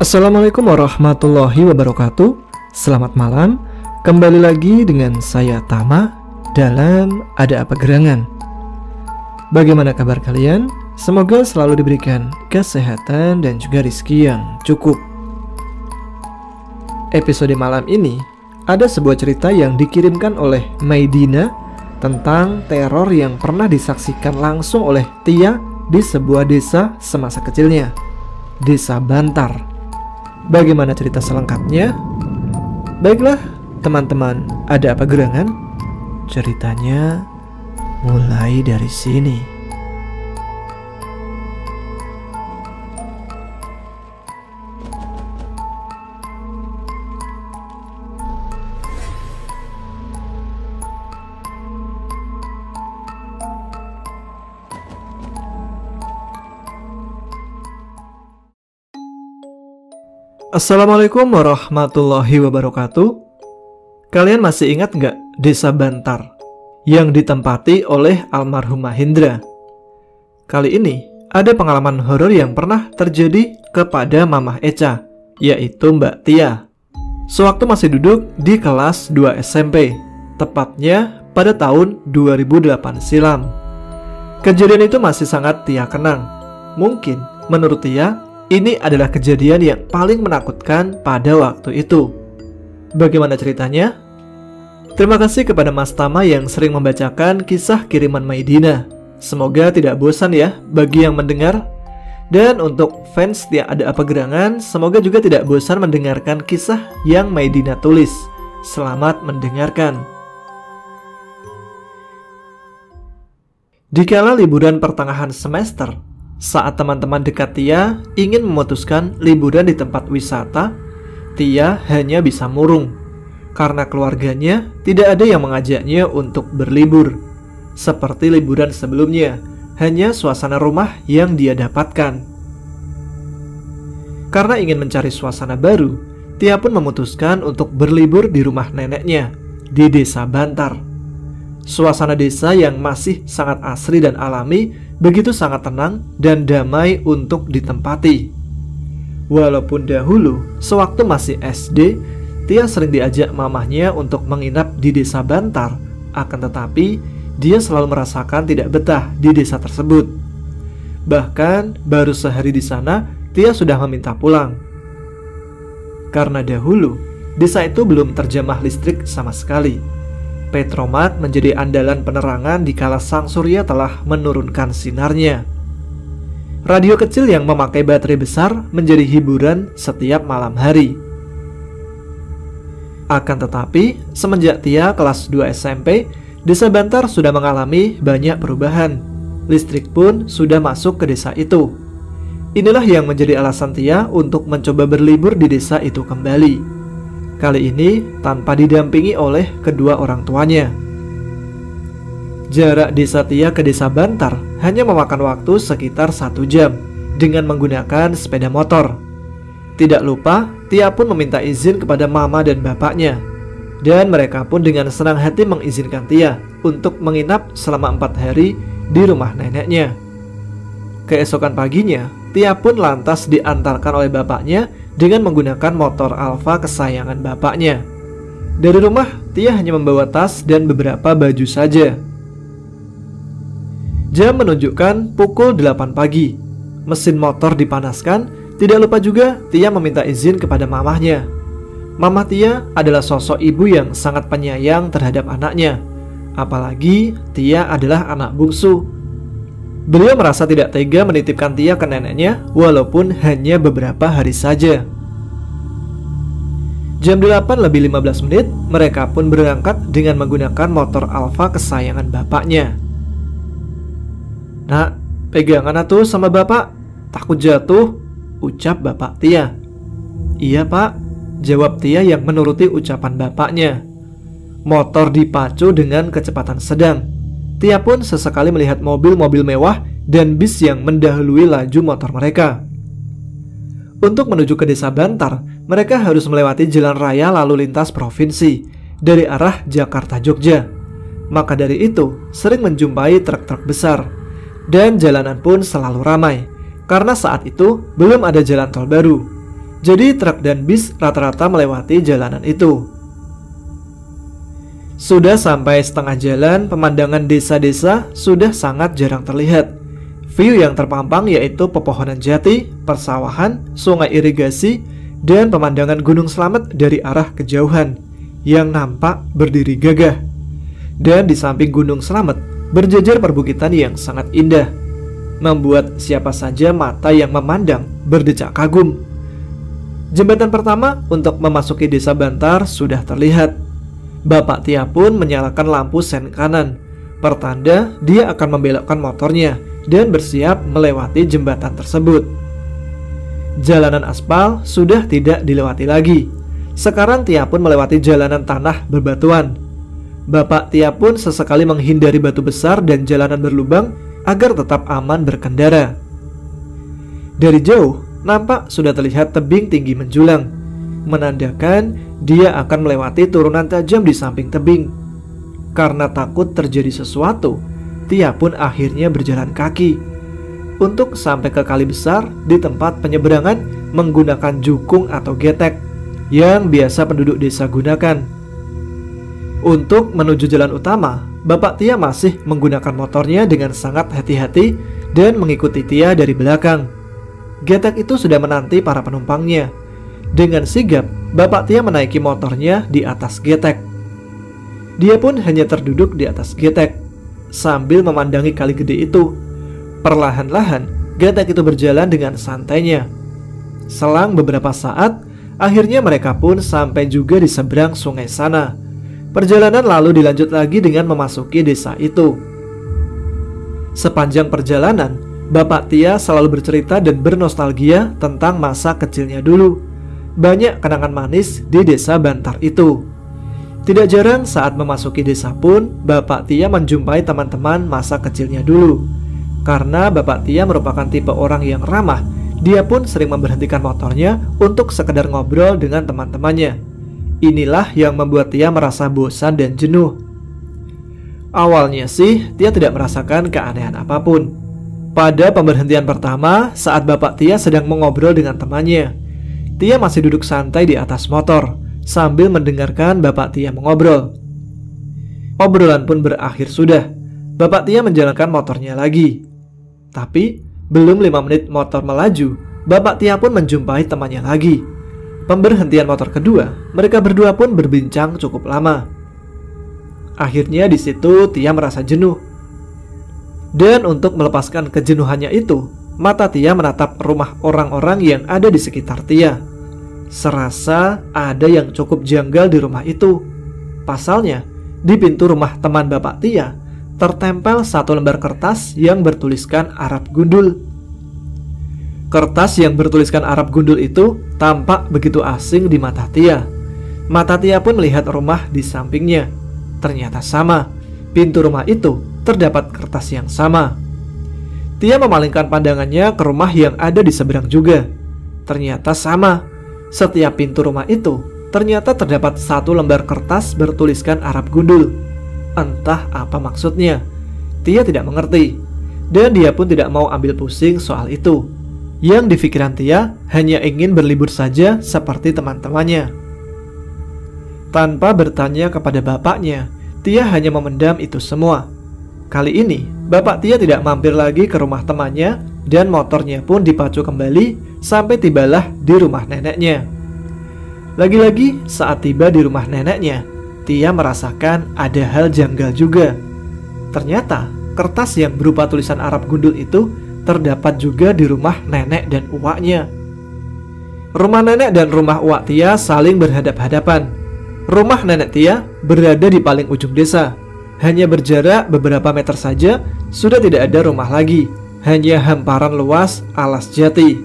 Assalamualaikum warahmatullahi wabarakatuh. Selamat malam. Kembali lagi dengan saya Tama dalam Ada Apa Gerangan. Bagaimana kabar kalian? Semoga selalu diberikan kesehatan dan juga rezeki yang cukup. Episode malam ini ada sebuah cerita yang dikirimkan oleh Maidina tentang teror yang pernah disaksikan langsung oleh Tia di sebuah desa semasa kecilnya, Desa Bantar. Bagaimana cerita selengkapnya? Baiklah, teman-teman, Ada Apa Gerangan? Ceritanya mulai dari sini. Assalamualaikum warahmatullahi wabarakatuh. Kalian masih ingat nggak Desa Bantar yang ditempati oleh almarhum Mahendra? Kali ini ada pengalaman horor yang pernah terjadi kepada Mamah Echa, yaitu Mbak Tia. Sewaktu masih duduk di kelas 2 SMP, tepatnya pada tahun 2008 silam. Kejadian itu masih sangat Tia kenang. Mungkin menurut Tia, ini adalah kejadian yang paling menakutkan pada waktu itu. Bagaimana ceritanya? Terima kasih kepada Mas Tama yang sering membacakan kisah kiriman Maidina. Semoga tidak bosan ya bagi yang mendengar. Dan untuk fans yang Ada Apa Gerangan, semoga juga tidak bosan mendengarkan kisah yang Maidina tulis. Selamat mendengarkan. Dikala liburan pertengahan semester, saat teman-teman dekat Tia ingin memutuskan liburan di tempat wisata, Tia hanya bisa murung karena keluarganya tidak ada yang mengajaknya untuk berlibur. Seperti liburan sebelumnya, hanya suasana rumah yang dia dapatkan. Karena ingin mencari suasana baru, Tia pun memutuskan untuk berlibur di rumah neneknya di Desa Bantar. Suasana desa yang masih sangat asri dan alami, begitu sangat tenang dan damai untuk ditempati. Walaupun dahulu, sewaktu masih SD, Tia sering diajak mamahnya untuk menginap di Desa Bantar. Akan tetapi, dia selalu merasakan tidak betah di desa tersebut. Bahkan, baru sehari di sana, Tia sudah meminta pulang. Karena dahulu, desa itu belum terjamah listrik sama sekali. Petromat menjadi andalan penerangan dikala sang surya telah menurunkan sinarnya. Radio kecil yang memakai baterai besar menjadi hiburan setiap malam hari. Akan tetapi, semenjak Tia kelas 2 SMP, Desa Bantar sudah mengalami banyak perubahan. Listrik pun sudah masuk ke desa itu. Inilah yang menjadi alasan Tia untuk mencoba berlibur di desa itu kembali. Kali ini tanpa didampingi oleh kedua orang tuanya. Jarak desa Tia ke Desa Bantar hanya memakan waktu sekitar 1 jam dengan menggunakan sepeda motor. Tidak lupa, Tia pun meminta izin kepada mama dan bapaknya. Dan mereka pun dengan senang hati mengizinkan Tia untuk menginap selama 4 hari di rumah neneknya. Keesokan paginya, Tia pun lantas diantarkan oleh bapaknya dengan menggunakan motor Alfa kesayangan bapaknya. Dari rumah, Tia hanya membawa tas dan beberapa baju saja. Jam menunjukkan pukul 8 pagi. Mesin motor dipanaskan. Tidak lupa juga Tia meminta izin kepada mamahnya. Mamah Tia adalah sosok ibu yang sangat penyayang terhadap anaknya. Apalagi Tia adalah anak bungsu. Beliau merasa tidak tega menitipkan Tia ke neneknya walaupun hanya beberapa hari saja. Jam 8:15 mereka pun berangkat dengan menggunakan motor Alfa kesayangan bapaknya. "Nak, pegangan atuh sama bapak, takut jatuh," ucap bapak Tia. "Iya pak," jawab Tia yang menuruti ucapan bapaknya. Motor dipacu dengan kecepatan sedang. Tia pun sesekali melihat mobil-mobil mewah dan bis yang mendahului laju motor mereka. Untuk menuju ke Desa Bantar, mereka harus melewati jalan raya lalu lintas provinsi dari arah Jakarta-Jogja. Maka dari itu, sering menjumpai truk-truk besar. Dan jalanan pun selalu ramai, karena saat itu belum ada jalan tol baru. Jadi truk dan bis rata-rata melewati jalanan itu. Sudah sampai setengah jalan, pemandangan desa-desa sudah sangat jarang terlihat. View yang terpampang yaitu pepohonan jati, persawahan, sungai irigasi, dan pemandangan Gunung Slamet dari arah kejauhan yang nampak berdiri gagah. Dan di samping Gunung Slamet berjejer perbukitan yang sangat indah, membuat siapa saja mata yang memandang berdecak kagum. Jembatan pertama untuk memasuki desa Bantar sudah terlihat. Bapak Tia pun menyalakan lampu sen kanan, pertanda dia akan membelokkan motornya dan bersiap melewati jembatan tersebut. Jalanan aspal sudah tidak dilewati lagi. Sekarang Tia pun melewati jalanan tanah berbatuan. Bapak Tia pun sesekali menghindari batu besar dan jalanan berlubang agar tetap aman berkendara. Dari jauh, nampak sudah terlihat tebing tinggi menjulang, menandakan dia akan melewati turunan tajam di samping tebing. Karena takut terjadi sesuatu, Tia pun akhirnya berjalan kaki. Untuk sampai ke kali besar di tempat penyeberangan menggunakan jukung atau getek yang biasa penduduk desa gunakan. Untuk menuju jalan utama, Bapak Tia masih menggunakan motornya dengan sangat hati-hati dan mengikuti Tia dari belakang. Getek itu sudah menanti para penumpangnya. Dengan sigap, Bapak Tia menaiki motornya di atas getek. Dia pun hanya terduduk di atas getek sambil memandangi kali gede itu. Perlahan-lahan, getek itu berjalan dengan santainya. Selang beberapa saat, akhirnya mereka pun sampai juga di seberang sungai sana. Perjalanan lalu dilanjut lagi dengan memasuki desa itu. Sepanjang perjalanan, Bapak Tia selalu bercerita dan bernostalgia tentang masa kecilnya dulu. Banyak kenangan manis di desa Bantar itu. Tidak jarang saat memasuki desa pun, Bapak Tia menjumpai teman-teman masa kecilnya dulu. Karena Bapak Tia merupakan tipe orang yang ramah, dia pun sering memberhentikan motornya untuk sekedar ngobrol dengan teman-temannya. Inilah yang membuat Tia merasa bosan dan jenuh. Awalnya sih, Tia tidak merasakan keanehan apapun. Pada pemberhentian pertama, saat Bapak Tia sedang mengobrol dengan temannya, Tia masih duduk santai di atas motor sambil mendengarkan Bapak Tia mengobrol. Obrolan pun berakhir sudah. Bapak Tia menjalankan motornya lagi. Tapi belum 5 menit motor melaju, Bapak Tia pun menjumpai temannya lagi. Pemberhentian motor kedua, mereka berdua pun berbincang cukup lama. Akhirnya di situ Tia merasa jenuh. Dan untuk melepaskan kejenuhannya itu, mata Tia menatap rumah orang-orang yang ada di sekitar Tia. Serasa ada yang cukup janggal di rumah itu. Pasalnya, di pintu rumah teman Bapak Tia tertempel satu lembar kertas yang bertuliskan Arab gundul. Kertas yang bertuliskan Arab gundul itu tampak begitu asing di mata Tia. Mata Tia pun melihat rumah di sampingnya. Ternyata sama. Pintu rumah itu terdapat kertas yang sama. Tia memalingkan pandangannya ke rumah yang ada di seberang juga. Ternyata sama. Setiap pintu rumah itu ternyata terdapat satu lembar kertas bertuliskan Arab gundul. Entah apa maksudnya. Tia tidak mengerti. Dan dia pun tidak mau ambil pusing soal itu. Yang di pikiran Tia hanya ingin berlibur saja seperti teman-temannya. Tanpa bertanya kepada bapaknya, Tia hanya memendam itu semua. Kali ini, Bapak Tia tidak mampir lagi ke rumah temannya dan motornya pun dipacu kembali sampai tibalah di rumah neneknya. Lagi-lagi saat tiba di rumah neneknya, Tia merasakan ada hal janggal juga. Ternyata kertas yang berupa tulisan Arab gundul itu terdapat juga di rumah nenek dan uaknya. Rumah nenek dan rumah uak Tia saling berhadap-hadapan. Rumah nenek Tia berada di paling ujung desa. Hanya berjarak beberapa meter saja sudah tidak ada rumah lagi. Hanya hamparan luas alas jati.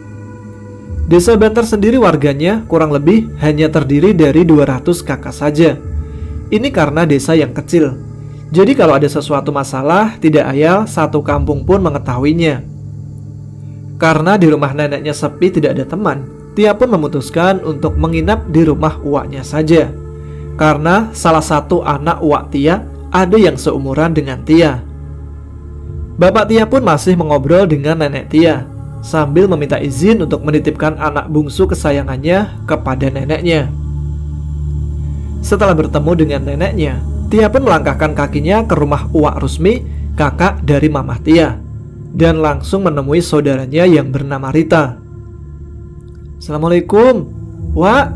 Desa Bantar sendiri warganya kurang lebih hanya terdiri dari 200 kakak saja. Ini karena desa yang kecil. Jadi kalau ada sesuatu masalah, tidak ayal satu kampung pun mengetahuinya. Karena di rumah neneknya sepi tidak ada teman, Tia pun memutuskan untuk menginap di rumah uaknya saja. Karena salah satu anak uak Tia ada yang seumuran dengan Tia. Bapak Tia pun masih mengobrol dengan nenek Tia. sambil meminta izin untuk menitipkan anak bungsu kesayangannya kepada neneknya. Setelah bertemu dengan neneknya, Tia pun melangkahkan kakinya ke rumah Uwak Rusmi, kakak dari Mamah Tia, dan langsung menemui saudaranya yang bernama Rita. "Assalamualaikum, Wak.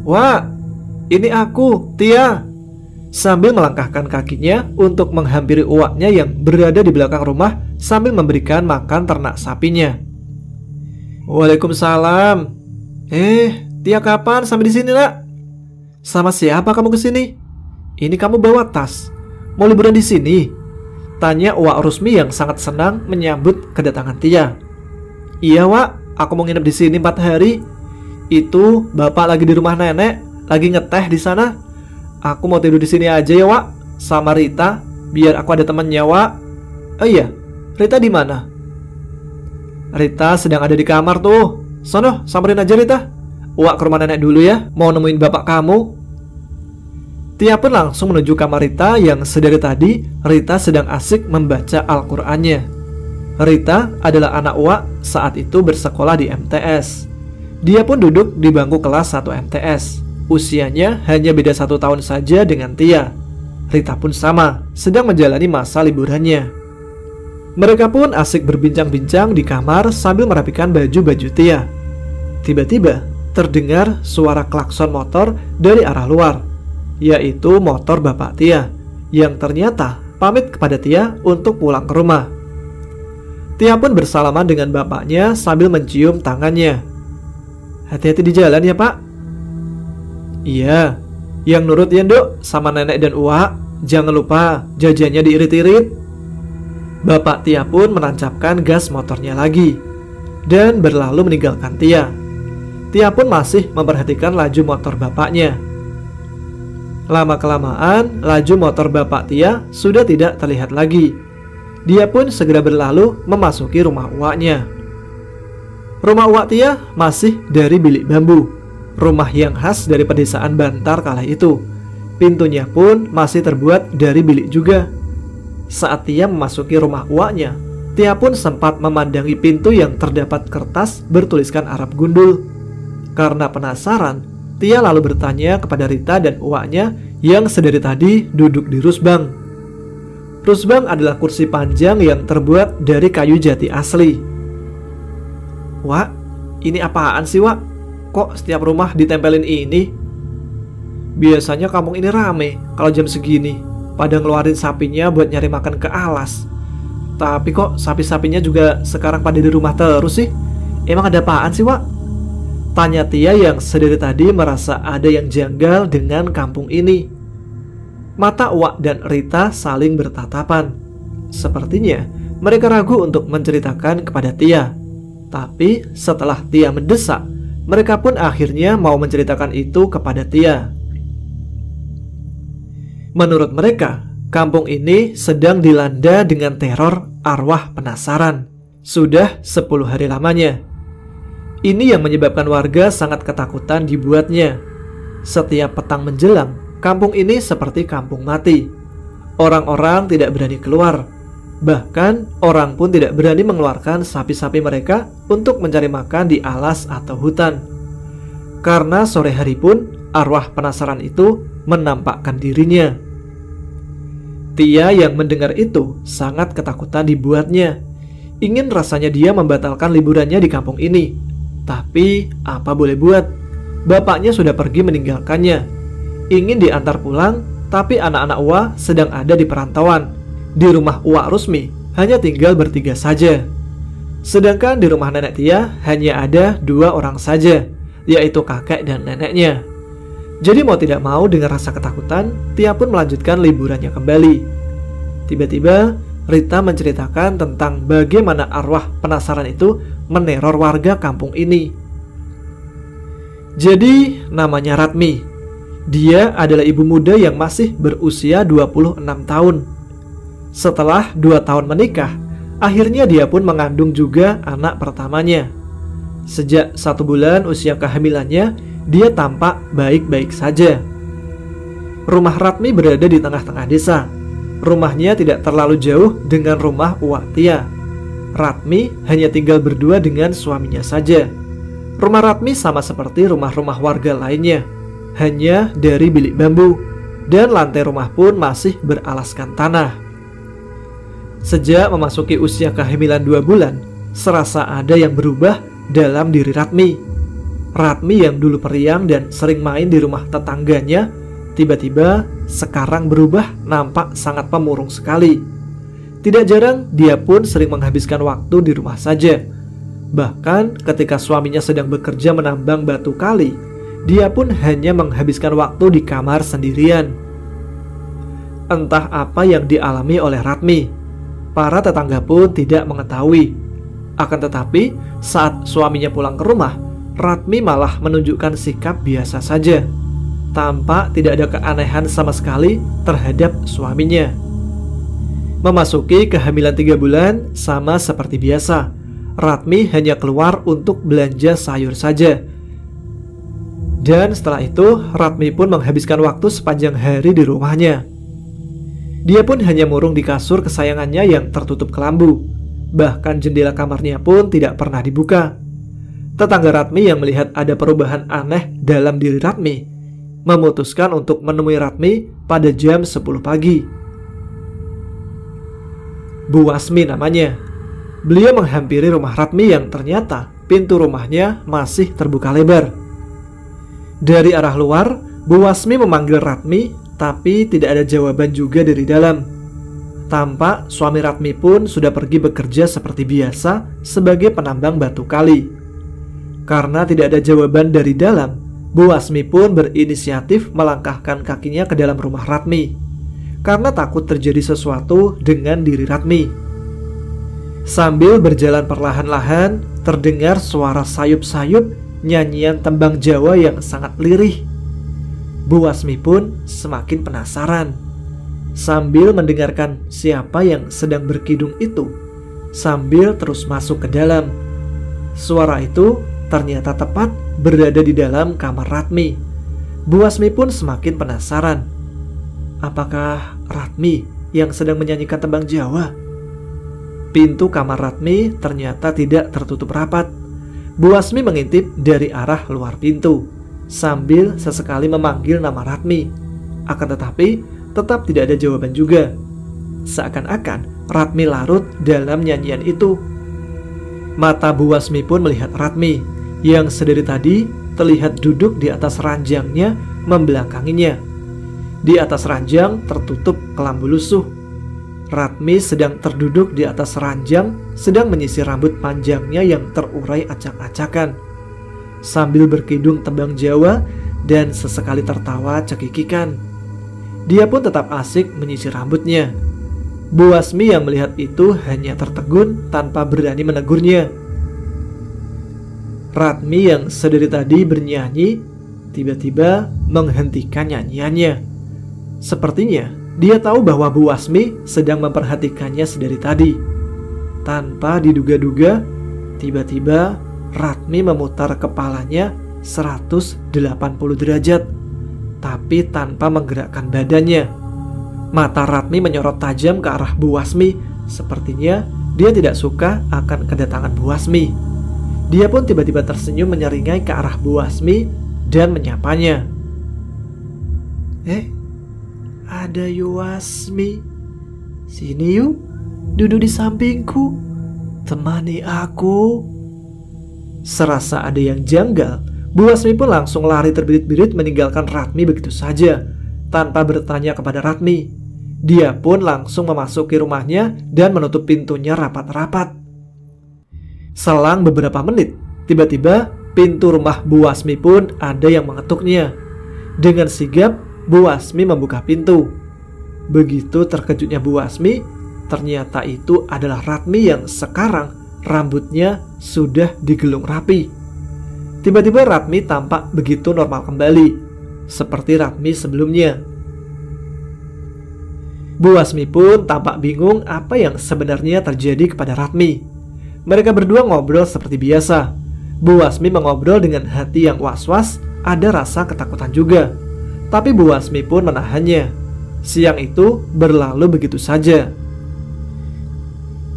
Wak, ini aku, Tia." Sambil melangkahkan kakinya untuk menghampiri uwaknya yang berada di belakang rumah sambil memberikan makan ternak sapinya. "Waalaikumsalam. Tia kapan sampai di sini, Nak? Sama siapa kamu kesini? Ini kamu bawa tas. Mau liburan di sini?" tanya Uwak Rusmi yang sangat senang menyambut kedatangan Tia. "Iya, Wak, aku mau nginep di sini 4 hari. Itu bapak lagi di rumah nenek, lagi ngeteh di sana. Aku mau tidur di sini aja ya, Wak, sama Rita, biar aku ada temannya, Wak." "Oh iya, Rita di mana?" "Rita sedang ada di kamar tuh. Sono, samperin aja Rita. Wak ke rumah nenek dulu ya, mau nemuin bapak kamu." Tia pun langsung menuju kamar Rita yang sedari tadi Rita sedang asik membaca Al-Qur'annya. Rita adalah anak Uwak saat itu bersekolah di MTS. Dia pun duduk di bangku kelas 1 MTS. Usianya hanya beda 1 tahun saja dengan Tia. Rita pun sama, sedang menjalani masa liburannya. Mereka pun asik berbincang-bincang di kamar sambil merapikan baju-baju Tia. Tiba-tiba terdengar suara klakson motor dari arah luar, yaitu motor bapak Tia, yang ternyata pamit kepada Tia untuk pulang ke rumah. Tia pun bersalaman dengan bapaknya sambil mencium tangannya. "Hati-hati di jalan ya, Pak." "Iya, yang nurut ya, Nduk, sama nenek dan Uwak. Jangan lupa jajannya diirit-irit." Bapak Tia pun menancapkan gas motornya lagi dan berlalu meninggalkan Tia. Tia pun masih memperhatikan laju motor bapaknya. Lama-kelamaan, laju motor bapak Tia sudah tidak terlihat lagi. Dia pun segera berlalu memasuki rumah uwaknya. Rumah Uwak Tia masih dari bilik bambu, rumah yang khas dari pedesaan Bantar kala itu. Pintunya pun masih terbuat dari bilik juga. Saat Tia memasuki rumah uwaknya, Tia pun sempat memandangi pintu yang terdapat kertas bertuliskan Arab gundul. Karena penasaran, Tia lalu bertanya kepada Rita dan uwaknya yang sedari tadi duduk di rusbang. Rusbang adalah kursi panjang yang terbuat dari kayu jati asli. "Wak, ini apaan sih, Wak? Kok setiap rumah ditempelin ini? Biasanya kampung ini rame kalau jam segini, pada ngeluarin sapinya buat nyari makan ke alas. Tapi kok sapi-sapinya juga sekarang pada di rumah terus sih? Emang ada apaan sih, Wak?" tanya Tia yang sedari tadi merasa ada yang janggal dengan kampung ini. Mata Uwak dan Rita saling bertatapan. Sepertinya mereka ragu untuk menceritakan kepada Tia. Tapi setelah Tia mendesak, mereka pun akhirnya mau menceritakan itu kepada Tia. Menurut mereka, kampung ini sedang dilanda dengan teror arwah penasaran. Sudah 10 hari lamanya. Ini yang menyebabkan warga sangat ketakutan dibuatnya. Setiap petang menjelang, kampung ini seperti kampung mati. Orang-orang tidak berani keluar. Bahkan orang pun tidak berani mengeluarkan sapi-sapi mereka untuk mencari makan di alas atau hutan. Karena sore hari pun arwah penasaran itu menampakkan dirinya. Tia yang mendengar itu sangat ketakutan dibuatnya. Ingin rasanya dia membatalkan liburannya di kampung ini. Tapi apa boleh buat, bapaknya sudah pergi meninggalkannya. Ingin diantar pulang, tapi anak-anak Uwa sedang ada di perantauan. Di rumah Uwak Rusmi hanya tinggal bertiga saja. Sedangkan di rumah nenek Tia hanya ada 2 orang saja, yaitu kakek dan neneknya. Jadi mau tidak mau dengan rasa ketakutan, Tia pun melanjutkan liburannya kembali. Tiba-tiba Rita menceritakan tentang bagaimana arwah penasaran itu meneror warga kampung ini. Jadi namanya Ratmi. Dia adalah ibu muda yang masih berusia 26 tahun. Setelah 2 tahun menikah, akhirnya dia pun mengandung juga anak pertamanya. Sejak 1 bulan usia kehamilannya, dia tampak baik-baik saja. Rumah Ratmi berada di tengah-tengah desa. Rumahnya tidak terlalu jauh dengan rumah Uwak Tia. Ratmi hanya tinggal berdua dengan suaminya saja. Rumah Ratmi sama seperti rumah-rumah warga lainnya, hanya dari bilik bambu, dan lantai rumah pun masih beralaskan tanah. Sejak memasuki usia kehamilan 2 bulan, serasa ada yang berubah dalam diri Ratmi. Ratmi yang dulu periang dan sering main di rumah tetangganya, tiba-tiba sekarang berubah nampak sangat pemurung sekali. Tidak jarang dia pun sering menghabiskan waktu di rumah saja. Bahkan ketika suaminya sedang bekerja menambang batu kali, dia pun hanya menghabiskan waktu di kamar sendirian. Entah apa yang dialami oleh Ratmi, para tetangga pun tidak mengetahui. Akan tetapi saat suaminya pulang ke rumah, Ratmi malah menunjukkan sikap biasa saja. Tampak tidak ada keanehan sama sekali terhadap suaminya. Memasuki kehamilan 3 bulan sama seperti biasa. Ratmi hanya keluar untuk belanja sayur saja. Dan setelah itu Ratmi pun menghabiskan waktu sepanjang hari di rumahnya. Dia pun hanya murung di kasur kesayangannya yang tertutup kelambu. Bahkan jendela kamarnya pun tidak pernah dibuka. Tetangga Ratmi yang melihat ada perubahan aneh dalam diri Ratmi memutuskan untuk menemui Ratmi pada jam 10 pagi. Bu Wasmi namanya. Beliau menghampiri rumah Ratmi yang ternyata pintu rumahnya masih terbuka lebar. Dari arah luar, Bu Wasmi memanggil Ratmi, tapi tidak ada jawaban juga dari dalam. Tampak suami Ratmi pun sudah pergi bekerja seperti biasa sebagai penambang batu kali. Karena tidak ada jawaban dari dalam, Bu Wasmi pun berinisiatif melangkahkan kakinya ke dalam rumah Ratmi karena takut terjadi sesuatu dengan diri Ratmi. Sambil berjalan perlahan-lahan, terdengar suara sayup-sayup nyanyian tembang Jawa yang sangat lirih. Bu Wasmi pun semakin penasaran. Sambil mendengarkan siapa yang sedang berkidung itu, sambil terus masuk ke dalam. Suara itu ternyata tepat berada di dalam kamar Ratmi. Bu Wasmi pun semakin penasaran. Apakah Ratmi yang sedang menyanyikan tembang Jawa? Pintu kamar Ratmi ternyata tidak tertutup rapat. Bu Wasmi mengintip dari arah luar pintu sambil sesekali memanggil nama Ratmi. Akan tetapi tetap tidak ada jawaban juga. Seakan-akan Ratmi larut dalam nyanyian itu. Mata Bu Wasmi pun melihat Ratmi yang sedari tadi terlihat duduk di atas ranjangnya membelakanginya. Di atas ranjang tertutup kelambu lusuh. Ratmi sedang terduduk di atas ranjang, sedang menyisir rambut panjangnya yang terurai acak-acakan, sambil berkidung tembang Jawa dan sesekali tertawa cekikikan. Dia pun tetap asik menyisir rambutnya. Bu Wasmi yang melihat itu hanya tertegun tanpa berani menegurnya. Ratmi yang sedari tadi bernyanyi tiba-tiba menghentikan nyanyiannya. Sepertinya dia tahu bahwa Bu Wasmi sedang memperhatikannya sedari tadi. Tanpa diduga-duga, tiba-tiba Ratmi memutar kepalanya 180 derajat, tapi tanpa menggerakkan badannya. Mata Ratmi menyorot tajam ke arah Bu Wasmi. Sepertinya dia tidak suka akan kedatangan Bu Wasmi. Dia pun tiba-tiba tersenyum menyeringai ke arah Bu Wasmi dan menyapanya. Ada Yuwasmi. Sini yuk, duduk di sampingku, temani aku. Serasa ada yang janggal, Bu Wasmi pun langsung lari terbirit-birit meninggalkan Ratmi begitu saja, tanpa bertanya kepada Ratmi. Dia pun langsung memasuki rumahnya dan menutup pintunya rapat-rapat. Selang beberapa menit, tiba-tiba pintu rumah Bu Wasmi pun ada yang mengetuknya. Dengan sigap, Bu Wasmi membuka pintu. Begitu terkejutnya Bu Wasmi, ternyata itu adalah Ratmi yang sekarang rambutnya sudah digelung rapi. Tiba-tiba Ratmi tampak begitu normal kembali, seperti Ratmi sebelumnya. Bu Wasmi pun tampak bingung apa yang sebenarnya terjadi kepada Ratmi. Mereka berdua ngobrol seperti biasa. Bu Wasmi mengobrol dengan hati yang was-was, ada rasa ketakutan juga. Tapi Bu Wasmi pun menahannya. Siang itu berlalu begitu saja.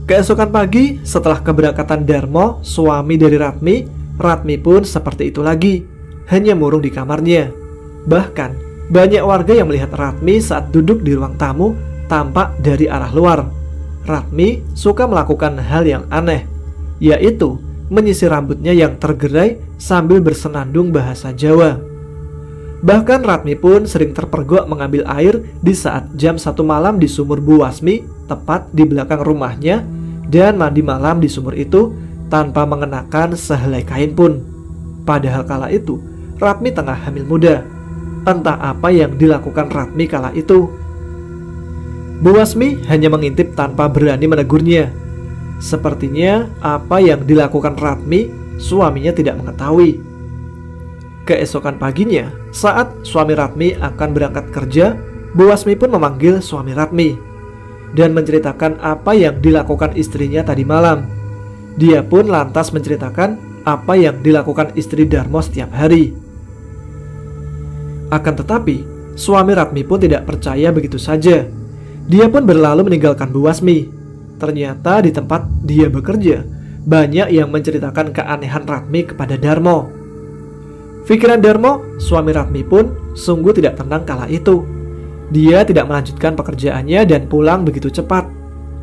Keesokan pagi, setelah keberangkatan Darmo, suami dari Ratmi, Ratmi pun seperti itu lagi, hanya murung di kamarnya. Bahkan, banyak warga yang melihat Ratmi saat duduk di ruang tamu tampak dari arah luar. Ratmi suka melakukan hal yang aneh, yaitu menyisir rambutnya yang tergerai sambil bersenandung bahasa Jawa. Bahkan Ratmi pun sering terpergok mengambil air di saat jam 1 malam di sumur Bu Wasmi, tepat di belakang rumahnya, dan mandi malam di sumur itu tanpa mengenakan sehelai kain pun. Padahal kala itu Ratmi tengah hamil muda. Entah apa yang dilakukan Ratmi kala itu. Bu Wasmi hanya mengintip tanpa berani menegurnya. Sepertinya apa yang dilakukan Ratmi, suaminya tidak mengetahui. Keesokan paginya, saat suami Ratmi akan berangkat kerja, Bu Wasmi pun memanggil suami Ratmi dan menceritakan apa yang dilakukan istrinya tadi malam. Dia pun lantas menceritakan apa yang dilakukan istri Darmo setiap hari. Akan tetapi, suami Ratmi pun tidak percaya begitu saja. Dia pun berlalu meninggalkan Bu Wasmi. Ternyata di tempat dia bekerja, banyak yang menceritakan keanehan Ratmi kepada Darmo. Pikiran Darmo, suami Ratmi pun sungguh tidak tenang kala itu. Dia tidak melanjutkan pekerjaannya dan pulang begitu cepat.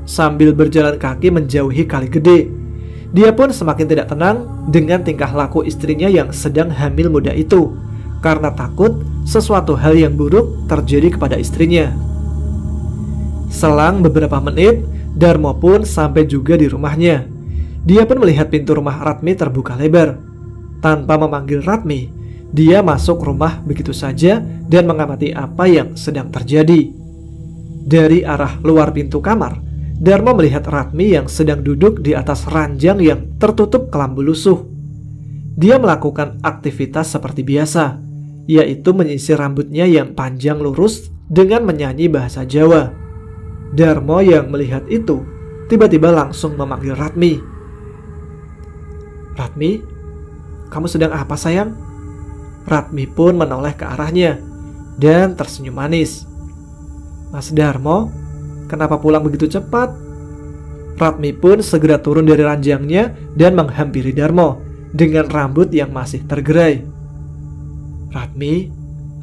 Sambil berjalan kaki menjauhi Kali Gede, dia pun semakin tidak tenang dengan tingkah laku istrinya yang sedang hamil muda itu, karena takut sesuatu hal yang buruk terjadi kepada istrinya. Selang beberapa menit, Darmo pun sampai juga di rumahnya. Dia pun melihat pintu rumah Ratmi terbuka lebar. Tanpa memanggil Ratmi, dia masuk rumah begitu saja dan mengamati apa yang sedang terjadi. Dari arah luar pintu kamar, Darmo melihat Ratmi yang sedang duduk di atas ranjang yang tertutup kelambu lusuh. Dia melakukan aktivitas seperti biasa, yaitu menyisir rambutnya yang panjang lurus dengan menyanyi bahasa Jawa. Darmo yang melihat itu tiba-tiba langsung memanggil Ratmi. "Ratmi, kamu sedang apa sayang?" Ratmi pun menoleh ke arahnya dan tersenyum manis. "Mas Darmo, kenapa pulang begitu cepat?" Ratmi pun segera turun dari ranjangnya dan menghampiri Darmo dengan rambut yang masih tergerai. "Ratmi,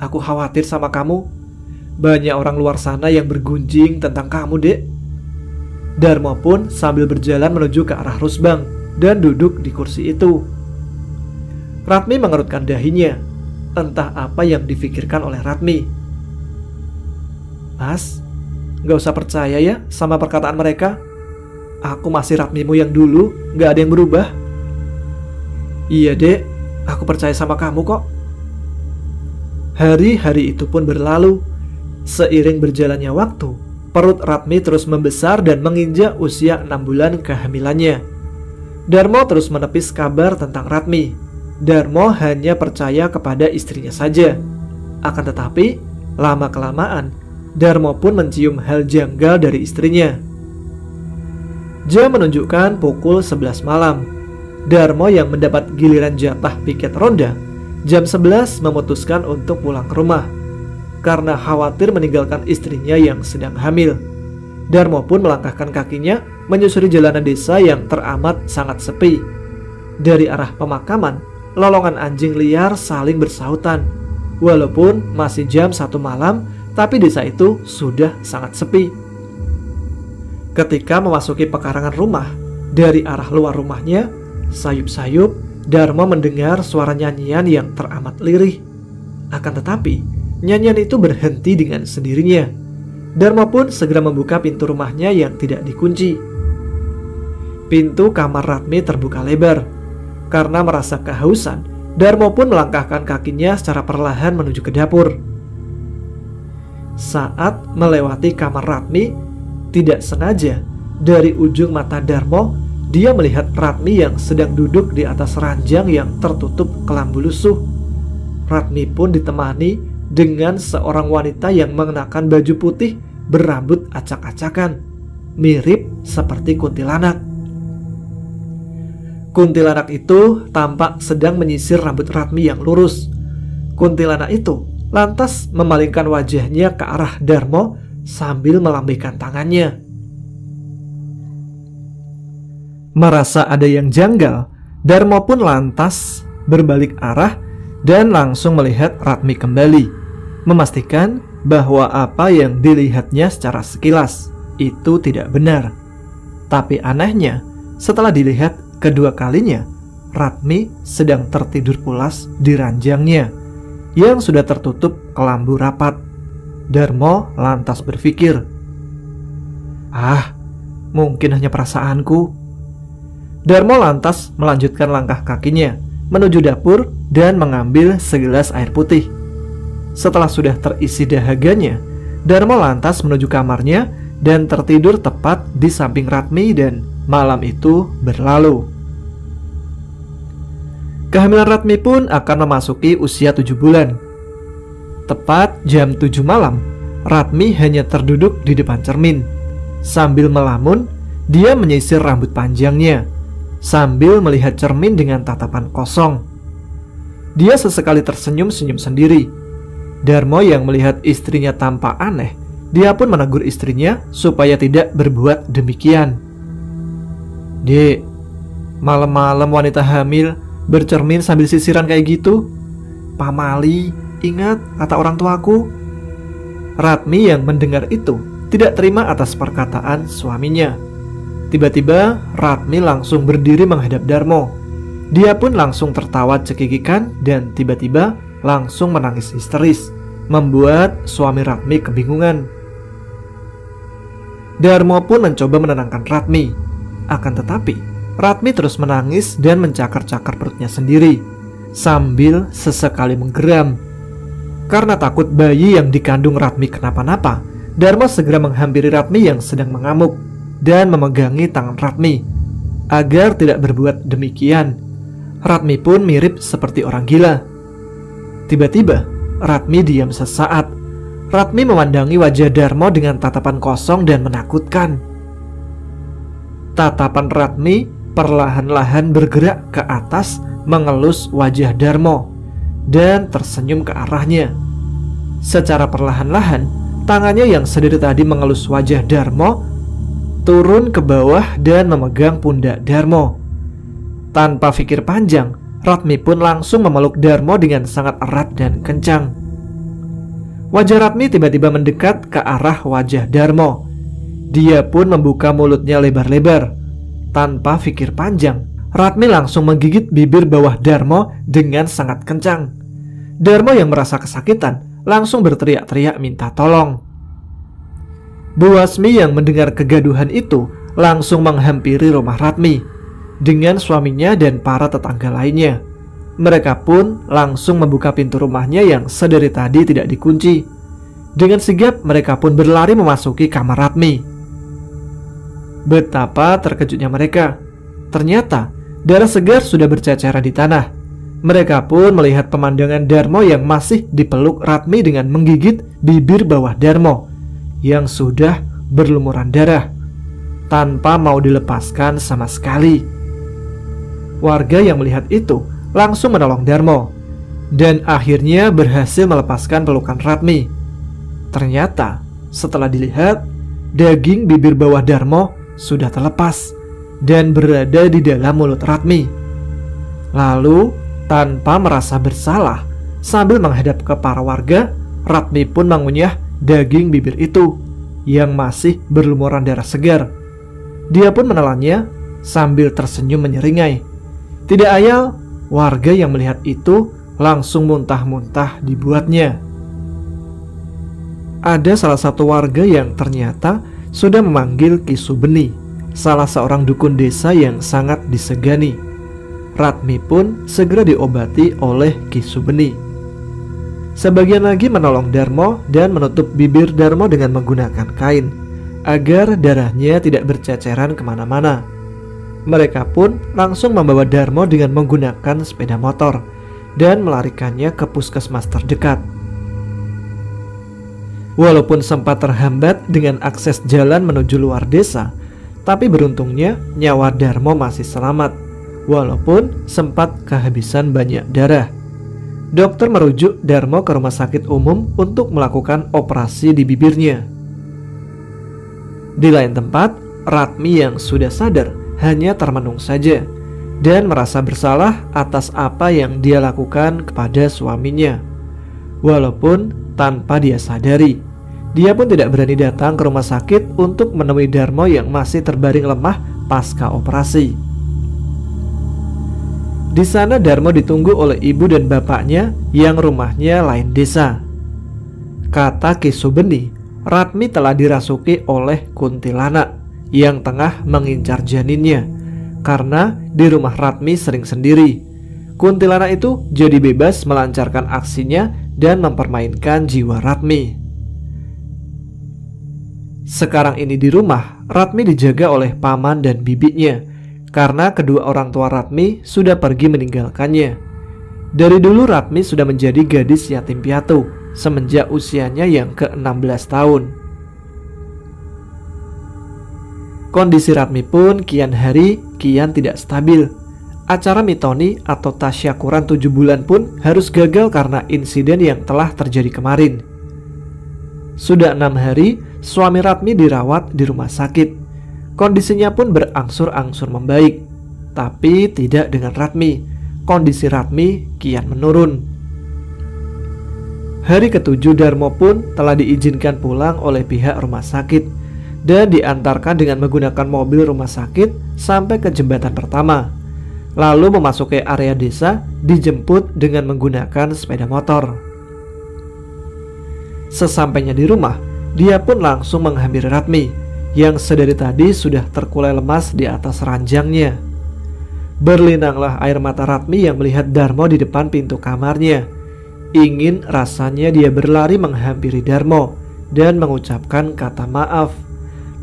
aku khawatir sama kamu. Banyak orang luar sana yang bergunjing tentang kamu, Dek." Darmo pun sambil berjalan menuju ke arah rusbang dan duduk di kursi itu. Ratmi mengerutkan dahinya. Entah apa yang difikirkan oleh Ratmi. "Mas, gak usah percaya ya sama perkataan mereka. Aku masih Ratmimu yang dulu, gak ada yang berubah." "Iya Dek, aku percaya sama kamu kok." Hari-hari itu pun berlalu. Seiring berjalannya waktu, perut Ratmi terus membesar dan menginjak usia 6 bulan kehamilannya. Darmo terus menepis kabar tentang Ratmi. Darmo hanya percaya kepada istrinya saja. Akan tetapi, lama-kelamaan, Darmo pun mencium hal janggal dari istrinya. Jam menunjukkan pukul 11 malam. Darmo yang mendapat giliran jatah piket ronda, jam 11 memutuskan untuk pulang ke rumah. Karena khawatir meninggalkan istrinya yang sedang hamil, Darmo pun melangkahkan kakinya menyusuri jalanan desa yang teramat sangat sepi. Dari arah pemakaman, lolongan anjing liar saling bersautan. Walaupun masih jam 1 malam, tapi desa itu sudah sangat sepi. Ketika memasuki pekarangan rumah, dari arah luar rumahnya, sayup-sayup, Darmo mendengar suara nyanyian yang teramat lirih. Akan tetapi, nyanyian itu berhenti dengan sendirinya. Darmo pun segera membuka pintu rumahnya yang tidak dikunci. Pintu kamar Ratmi terbuka lebar. Karena merasa kehausan, Darmo pun melangkahkan kakinya secara perlahan menuju ke dapur. Saat melewati kamar Ratmi, tidak sengaja dari ujung mata Darmo, dia melihat Ratmi yang sedang duduk di atas ranjang yang tertutup kelambu lusuh. Ratmi pun ditemani dengan seorang wanita yang mengenakan baju putih berambut acak-acakan, mirip seperti kuntilanak. Kuntilanak itu tampak sedang menyisir rambut Ratmi yang lurus. Kuntilanak itu lantas memalingkan wajahnya ke arah Darmo sambil melambaikan tangannya. Merasa ada yang janggal, Darmo pun lantas berbalik arah dan langsung melihat Ratmi kembali, memastikan bahwa apa yang dilihatnya secara sekilas itu tidak benar. Tapi anehnya, setelah dilihat kedua kalinya, Ratmi sedang tertidur pulas di ranjangnya yang sudah tertutup kelambu rapat. Darmo lantas berpikir, mungkin hanya perasaanku. Darmo lantas melanjutkan langkah kakinya menuju dapur dan mengambil segelas air putih. Setelah sudah terisi dahaganya, Darmo lantas menuju kamarnya dan tertidur tepat di samping Ratmi, dan malam itu berlalu. Kehamilan Ratmi pun akan memasuki usia 7 bulan. Tepat jam 7 malam, Ratmi hanya terduduk di depan cermin. Sambil melamun, dia menyisir rambut panjangnya sambil melihat cermin dengan tatapan kosong. Dia sesekali tersenyum-senyum sendiri. Darmo yang melihat istrinya tampak aneh, dia pun menegur istrinya supaya tidak berbuat demikian. "Dek, malam-malam wanita hamil bercermin sambil sisiran kayak gitu? Pamali, ingat kata orang tuaku." Ratmi yang mendengar itu tidak terima atas perkataan suaminya. Tiba-tiba Ratmi langsung berdiri menghadap Darmo. Dia pun langsung tertawa cekikikan dan tiba-tiba langsung menangis histeris, membuat suami Ratmi kebingungan. Darmo pun mencoba menenangkan Ratmi. Akan tetapi Ratmi terus menangis dan mencakar-cakar perutnya sendiri sambil sesekali menggeram. Karena takut bayi yang dikandung Ratmi kenapa-napa, Darmo segera menghampiri Ratmi yang sedang mengamuk dan memegangi tangan Ratmi agar tidak berbuat demikian. Ratmi pun mirip seperti orang gila. Tiba-tiba Ratmi diam sesaat. Ratmi memandangi wajah Darmo dengan tatapan kosong dan menakutkan. Tatapan Ratmi perlahan-lahan bergerak ke atas mengelus wajah Darmo dan tersenyum ke arahnya. Secara perlahan-lahan, tangannya yang sedari tadi mengelus wajah Darmo turun ke bawah dan memegang pundak Darmo. Tanpa pikir panjang, Ratmi pun langsung memeluk Darmo dengan sangat erat dan kencang. Wajah Ratmi tiba-tiba mendekat ke arah wajah Darmo. Dia pun membuka mulutnya lebar-lebar. Tanpa pikir panjang, Ratmi langsung menggigit bibir bawah Darmo dengan sangat kencang. Darmo yang merasa kesakitan langsung berteriak-teriak minta tolong. Bu Wasmi yang mendengar kegaduhan itu langsung menghampiri rumah Ratmi dengan suaminya dan para tetangga lainnya. Mereka pun langsung membuka pintu rumahnya yang sedari tadi tidak dikunci. Dengan sigap mereka pun berlari memasuki kamar Ratmi. Betapa terkejutnya mereka. Ternyata darah segar sudah berceceran di tanah. Mereka pun melihat pemandangan Darmo yang masih dipeluk Ratmi dengan menggigit bibir bawah Darmo yang sudah berlumuran darah tanpa mau dilepaskan sama sekali. Warga yang melihat itu langsung menolong Darmo dan akhirnya berhasil melepaskan pelukan Ratmi. Ternyata setelah dilihat, daging bibir bawah Darmo sudah terlepas dan berada di dalam mulut Ratmi. Lalu tanpa merasa bersalah, sambil menghadap ke para warga, Ratmi pun mengunyah daging bibir itu yang masih berlumuran darah segar. Dia pun menelannya sambil tersenyum menyeringai. Tidak ayal, warga yang melihat itu langsung muntah-muntah dibuatnya. Ada salah satu warga yang ternyata sudah memanggil Ki Subeni, salah seorang dukun desa yang sangat disegani. Ratmi pun segera diobati oleh Ki Subeni. Sebagian lagi menolong Darmo dan menutup bibir Darmo dengan menggunakan kain agar darahnya tidak berceceran kemana-mana. Mereka pun langsung membawa Darmo dengan menggunakan sepeda motor dan melarikannya ke puskesmas terdekat. Walaupun sempat terhambat dengan akses jalan menuju luar desa, tapi beruntungnya nyawa Darmo masih selamat walaupun sempat kehabisan banyak darah. Dokter merujuk Darmo ke rumah sakit umum untuk melakukan operasi di bibirnya. Di lain tempat, Ratmi yang sudah sadar hanya termenung saja dan merasa bersalah atas apa yang dia lakukan kepada suaminya. Walaupun tanpa dia sadari, dia pun tidak berani datang ke rumah sakit untuk menemui Darmo yang masih terbaring lemah pasca operasi. Di sana Darmo ditunggu oleh ibu dan bapaknya yang rumahnya lain desa. Kata Ki Subeni, Ratmi telah dirasuki oleh kuntilanak yang tengah mengincar janinnya. Karena di rumah Ratmi sering sendiri, kuntilanak itu jadi bebas melancarkan aksinya dan mempermainkan jiwa Ratmi. Sekarang ini di rumah, Ratmi dijaga oleh paman dan bibinya karena kedua orang tua Ratmi sudah pergi meninggalkannya. Dari dulu Ratmi sudah menjadi gadis yatim piatu semenjak usianya yang ke-16 tahun. Kondisi Ratmi pun kian hari kian tidak stabil. Acara mitoni atau tasyakuran 7 bulan pun harus gagal karena insiden yang telah terjadi kemarin. Sudah 6 hari suami Ratmi dirawat di rumah sakit. Kondisinya pun berangsur-angsur membaik, tapi tidak dengan Ratmi. Kondisi Ratmi kian menurun. Hari ke-7 Darmo pun telah diizinkan pulang oleh pihak rumah sakit dan diantarkan dengan menggunakan mobil rumah sakit sampai ke jembatan pertama. Lalu memasuki area desa, dijemput dengan menggunakan sepeda motor. Sesampainya di rumah, dia pun langsung menghampiri Ratmi yang sedari tadi sudah terkulai lemas di atas ranjangnya. Berlinanglah air mata Ratmi yang melihat Darmo di depan pintu kamarnya. Ingin rasanya dia berlari menghampiri Darmo dan mengucapkan kata maaf.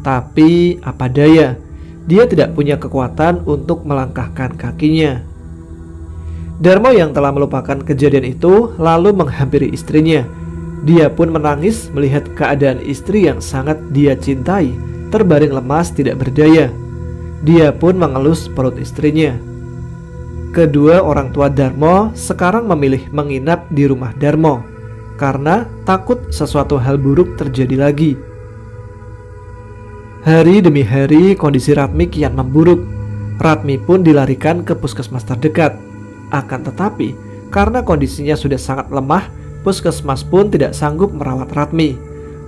Tapi apa daya, dia tidak punya kekuatan untuk melangkahkan kakinya. Darmo yang telah melupakan kejadian itu lalu menghampiri istrinya. Dia pun menangis melihat keadaan istri yang sangat dia cintai terbaring lemas tidak berdaya. Dia pun mengelus perut istrinya. Kedua orang tua Darmo sekarang memilih menginap di rumah Darmo karena takut sesuatu hal buruk terjadi lagi. Hari demi hari kondisi Ratmi kian memburuk. Ratmi pun dilarikan ke puskesmas terdekat. Akan tetapi karena kondisinya sudah sangat lemah, puskesmas pun tidak sanggup merawat Ratmi.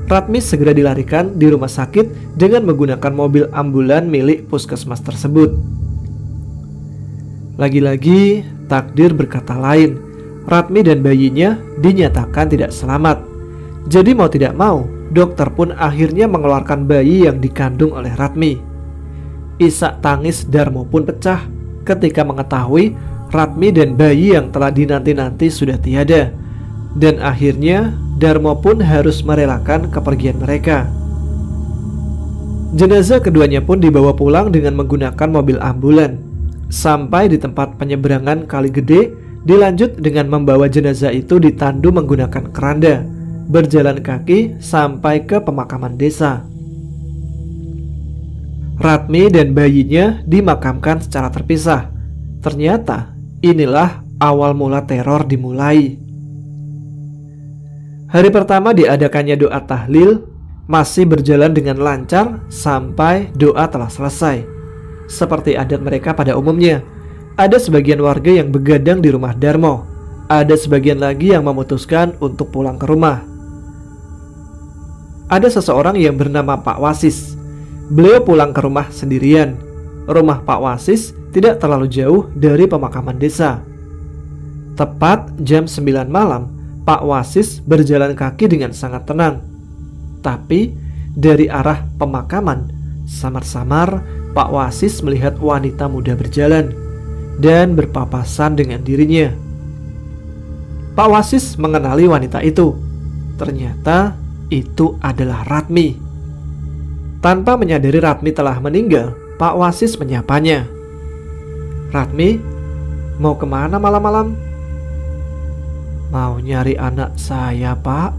Ratmi segera dilarikan di rumah sakit dengan menggunakan mobil ambulan milik puskesmas tersebut. Lagi-lagi takdir berkata lain. Ratmi dan bayinya dinyatakan tidak selamat. Jadi mau tidak mau, dokter pun akhirnya mengeluarkan bayi yang dikandung oleh Ratmi. Isak tangis Darmo pun pecah ketika mengetahui Ratmi dan bayi yang telah dinanti-nanti sudah tiada. Dan akhirnya Darmo pun harus merelakan kepergian mereka. Jenazah keduanya pun dibawa pulang dengan menggunakan mobil ambulan. Sampai di tempat penyeberangan Kali Gede, dilanjut dengan membawa jenazah itu ditandu menggunakan keranda, berjalan kaki sampai ke pemakaman desa. Ratmi dan bayinya dimakamkan secara terpisah. Ternyata inilah awal mula teror dimulai. Hari pertama diadakannya doa tahlil masih berjalan dengan lancar sampai doa telah selesai. Seperti adat mereka pada umumnya, ada sebagian warga yang begadang di rumah Darmo. Ada sebagian lagi yang memutuskan untuk pulang ke rumah. Ada seseorang yang bernama Pak Wasis. Beliau pulang ke rumah sendirian. Rumah Pak Wasis tidak terlalu jauh dari pemakaman desa. Tepat jam 9 malam, Pak Wasis berjalan kaki dengan sangat tenang. Tapi dari arah pemakaman, samar-samar Pak Wasis melihat wanita muda berjalan dan berpapasan dengan dirinya. Pak Wasis mengenali wanita itu. Ternyata itu adalah Ratmi. Tanpa menyadari Ratmi telah meninggal, Pak Wasis menyapanya. "Ratmi, mau kemana malam-malam?" "Mau nyari anak saya, Pak."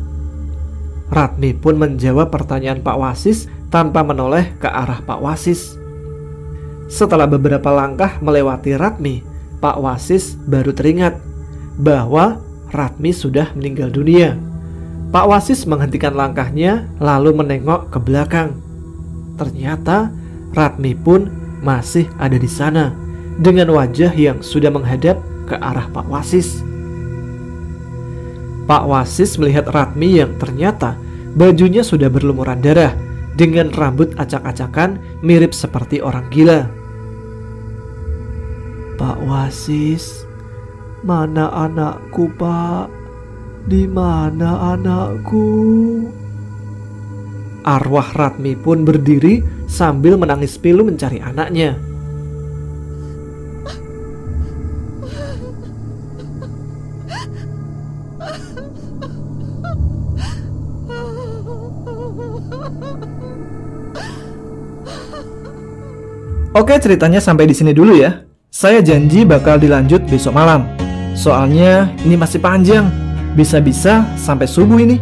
Ratmi pun menjawab pertanyaan Pak Wasis tanpa menoleh ke arah Pak Wasis. Setelah beberapa langkah melewati Ratmi, Pak Wasis baru teringat bahwa Ratmi sudah meninggal dunia. Pak Wasis menghentikan langkahnya lalu menengok ke belakang. Ternyata Ratmi pun masih ada di sana dengan wajah yang sudah menghadap ke arah Pak Wasis. Pak Wasis melihat Ratmi yang ternyata bajunya sudah berlumuran darah dengan rambut acak-acakan mirip seperti orang gila. "Pak Wasis, mana anakku, Pak? Di mana anakku?" Arwah Ratmi pun berdiri sambil menangis pilu mencari anaknya. Oke, ceritanya sampai di sini dulu ya. Saya janji bakal dilanjut besok malam. Soalnya ini masih panjang. Bisa-bisa sampai subuh ini.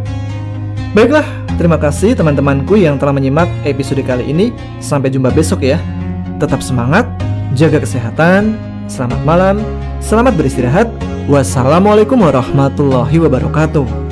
Baiklah, terima kasih teman-temanku yang telah menyimak episode kali ini. Sampai jumpa besok ya. Tetap semangat, jaga kesehatan, selamat malam, selamat beristirahat. Wassalamualaikum warahmatullahi wabarakatuh.